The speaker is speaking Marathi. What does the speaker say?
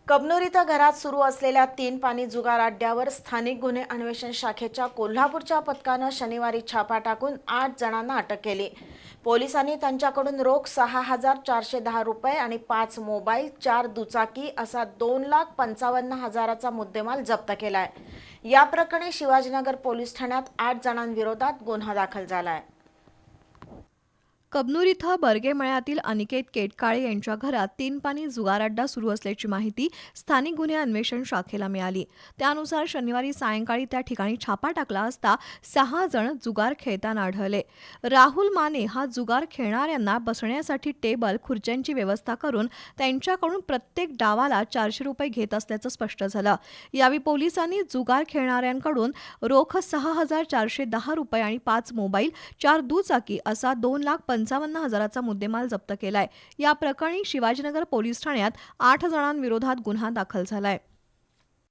कबनूर इथं घरात सुरू असलेल्या 3 पाणी जुगार अड्ड्यावर स्थानिक गुन्हे अन्वेषण शाखेच्या कोल्हापूरच्या पथकानं शनिवारी छापा टाकून 8 जणांना अटक केली। पोलिसांनी त्यांच्याकडून रोख 6,410 रुपये आणि 5 मोबाईल, 4 दुचाकी असा 2,55,000चा मुद्देमाल जप्त केलाय। या प्रकरणी शिवाजीनगर पोलीस ठाण्यात 8 जणांविरोधात गुन्हा दाखल झालाय। कबनूर इथं बर्गे मळ्यातील अनिकेत केटकाळे यांच्या घरात 3 पाणी जुगार अड्डा सुरू असल्याची माहिती स्थानिक गुन्हे अन्वेषण शाखेला मिळाली। त्यानुसार शनिवारी सायंकाळी त्या ठिकाणी छापा टाकला असता 6 जण जुगार खेळताना आढळले। राहुल माने हा जुगार खेळणाऱ्यांना बसण्यासाठी टेबल, खुर्च्यांची व्यवस्था करून त्यांच्याकडून प्रत्येक डावाला 400 रुपये घेत असल्याचं स्पष्ट झालं। यावेळी पोलिसांनी जुगार खेळणाऱ्यांकडून रोख 6,410 रुपये आणि 5 मोबाईल, 4 दुचाकी असा 2,55,000चा मुद्देमाल जप्त केलाय। या प्रकरणी शिवाजीनगर पोलीस ठाण्यात 8 जणांविरोधात गुन्हा दाखल झालाय।